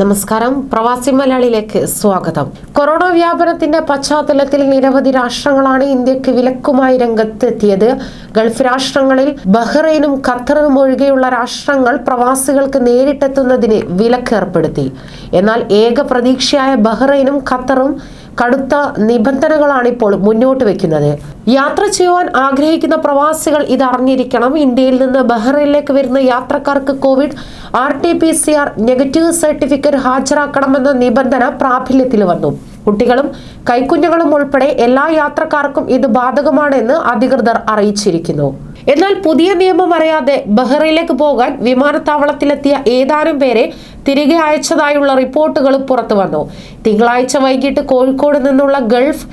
നമസ്കാരം, പ്രവാസി മലയാളിയിലേക്ക് സ്വാഗതം. കൊറോണ വ്യാപനത്തിന്റെ പശ്ചാത്തലത്തിൽ നിരവധി രാഷ്ട്രങ്ങളാണ് ഇന്ത്യക്ക് വിലക്കുമായി രംഗത്തെത്തിയത്. ഗൾഫ് രാഷ്ട്രങ്ങളിൽ ബഹ്റൈനും ഖത്തറും ഒഴികെയുള്ള രാഷ്ട്രങ്ങൾ പ്രവാസികൾക്ക് നേരിട്ടെത്തുന്നതിന് വിലക്ക് ഏർപ്പെടുത്തി. എന്നാൽ ഏക പ്രതീക്ഷയായ ബഹ്റൈനും ഖത്തറും കടുത്ത നിബന്ധനകളാണ് ഇപ്പോൾ മുന്നോട്ട് വെക്കുന്നത്. യാത്ര ചെയ്യുവാൻ ആഗ്രഹിക്കുന്ന പ്രവാസികൾ ഇത് അറിഞ്ഞിരിക്കണം. ഇന്ത്യയിൽ നിന്ന് ബഹ്റൈനിലേക്ക് വരുന്ന യാത്രക്കാർക്ക് കോവിഡ് RT-PCR നെഗറ്റീവ് സർട്ടിഫിക്കറ്റ് ഹാജരാക്കണമെന്ന നിബന്ധന പ്രാബല്യത്തിൽ വന്നു. കുട്ടികളും കൈക്കുഞ്ഞുങ്ങളും ഉൾപ്പെടെ എല്ലാ യാത്രക്കാർക്കും ഇത് ബാധകമാണെന്ന് അധികൃതർ അറിയിച്ചിരിക്കുന്നു. എന്നാൽ പുതിയ നിയമം അറിയാതെ ബഹ്റൈനിലേക്ക് പോകാൻ വിമാനത്താവളത്തിലെത്തിയ ഏതാനും പേരെ തിരികെ അയച്ചതായുള്ള റിപ്പോർട്ടുകൾ പുറത്തു വന്നു. തിങ്കളാഴ്ച വൈകിട്ട് കോഴിക്കോട് നിന്നുള്ള ഗൾഫ്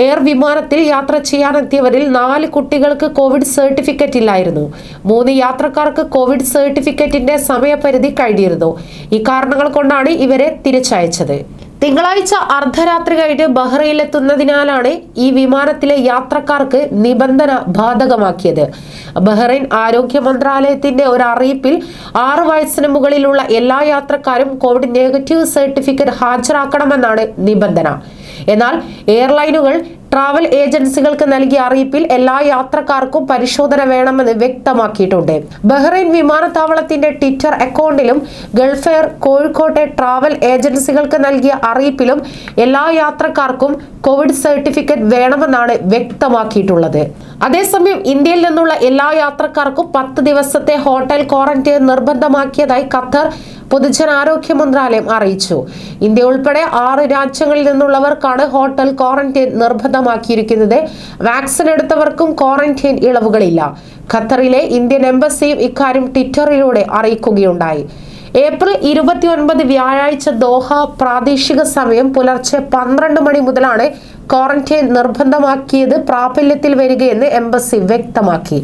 എയർ വിമാനത്തിൽ യാത്ര ചെയ്യാനെത്തിയവരിൽ 4 കുട്ടികൾക്ക് കോവിഡ് സർട്ടിഫിക്കറ്റ് ഇല്ലായിരുന്നു. 3 യാത്രക്കാർക്ക് കോവിഡ് സർട്ടിഫിക്കറ്റിന്റെ സമയപരിധി കഴിഞ്ഞിരുന്നു. ഈ കാരണങ്ങൾ കൊണ്ടാണ് ഇവരെ തിരിച്ചയച്ചത്. തിങ്കളാഴ്ച അർദ്ധരാത്രി കഴിഞ്ഞ് ബഹ്റൈനിലെത്തുന്നതിനാലാണ് ഈ വിമാനത്തിലെ യാത്രക്കാർക്ക് നിബന്ധന ബാധകമാക്കിയത്. ബഹ്റൈൻ ആരോഗ്യ മന്ത്രാലയത്തിന്റെ ഒരു അറിയിപ്പിൽ 6 വയസ്സിന് മുകളിലുള്ള എല്ലാ യാത്രക്കാരും കോവിഡ് നെഗറ്റീവ് സർട്ടിഫിക്കറ്റ് ഹാജരാക്കണമെന്നാണ് നിബന്ധന. എന്നാൽ എയർലൈനുകൾ ട്രാവൽ ഏജൻസികൾക്ക് നൽകിയ അറിയിപ്പിൽ എല്ലാ യാത്രക്കാർക്കും പരിശോധന വേണമെന്ന് വ്യക്തമാക്കിയിട്ടുണ്ട്. ബഹ്റൈൻ വിമാനത്താവളത്തിന്റെ ട്വിറ്റർ അക്കൗണ്ടിലും ഗൾഫ് എയർ കോഴിക്കോട്ടെ ട്രാവൽ ഏജൻസികൾക്ക് നൽകിയ അറിയിപ്പിലും എല്ലാ യാത്രക്കാർക്കും കോവിഡ് സർട്ടിഫിക്കറ്റ് വേണമെന്നാണ് വ്യക്തമാക്കിയിട്ടുള്ളത്. അതേസമയം ഇന്ത്യയിൽ നിന്നുള്ള എല്ലാ യാത്രക്കാർക്കും 10 ദിവസത്തെ ഹോട്ടൽ ക്വാറന്റൈൻ നിർബന്ധമാക്കിയതായി ഖത്തർ പൊതുജനാരോഗ്യ മന്ത്രാലയം അറിയിച്ചു. ഇന്ത്യ ഉൾപ്പെടെ 6 രാജ്യങ്ങളിൽ നിന്നുള്ളവർക്കാണ് ഹോട്ടൽ ക്വാറന്റൈൻ നിർബന്ധമാക്കിയിരിക്കുന്നത്. വാക്സിൻ എടുത്തവർക്കും ക്വാറന്റൈൻ ഇളവുകളില്ല. ഖത്തറിലെ ഇന്ത്യൻ എംബസിയും ഇക്കാര്യം ട്വിറ്ററിലൂടെ അറിയിക്കുകയുണ്ടായി. ഏപ്രിൽ 29 വ്യാഴാഴ്ച ദോഹ പ്രാദേശിക സമയം പുലർച്ചെ 12 മണി മുതലാണ് ക്വാറന്റൈൻ നിർബന്ധമാക്കിയത് പ്രാബല്യത്തിൽ വരികയെന്ന് എംബസി വ്യക്തമാക്കി.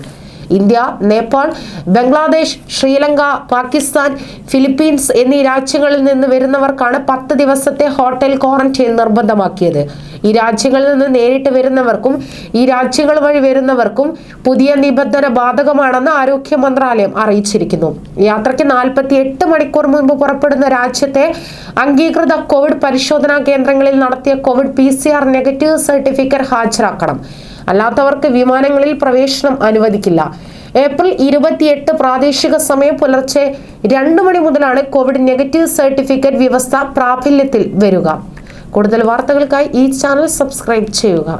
ഇന്ത്യ, നേപ്പാൾ, ബംഗ്ലാദേശ്, ശ്രീലങ്ക, പാകിസ്ഥാൻ, ഫിലിപ്പീൻസ് എന്നീ രാജ്യങ്ങളിൽ നിന്ന് വരുന്നവർക്കാണ് 10 ദിവസത്തെ ഹോട്ടൽ ക്വാറന്റൈൻ നിർബന്ധമാക്കിയത്. ഈ രാജ്യങ്ങളിൽ നിന്ന് നേരിട്ട് വരുന്നവർക്കും ഈ രാജ്യങ്ങൾ വഴി വരുന്നവർക്കും പുതിയ നിബന്ധന ബാധകമാണെന്ന് ആരോഗ്യ മന്ത്രാലയം അറിയിച്ചിരിക്കുന്നു. യാത്രയ്ക്ക് 48 മണിക്കൂർ മുൻപ് പുറപ്പെടുന്ന രാജ്യത്തെ അംഗീകൃത കോവിഡ് പരിശോധനാ കേന്ദ്രങ്ങളിൽ നടത്തിയ കോവിഡ് PCR നെഗറ്റീവ് സർട്ടിഫിക്കറ്റ് ഹാജരാക്കണം. അല്ലാത്തവർക്ക് വിമാനങ്ങളിൽ പ്രവേശനം അനുവദിക്കില്ല. ഏപ്രിൽ 28 പ്രാദേശിക സമയം പുലർച്ചെ 2 മണി മുതലാണ് കോവിഡ് നെഗറ്റീവ് സർട്ടിഫിക്കറ്റ് വ്യവസ്ഥ പ്രാബല്യത്തിൽ വരിക. കൂടുതൽ വാർത്തകൾക്കായി ഈ ചാനൽ സബ്സ്ക്രൈബ് ചെയ്യുക.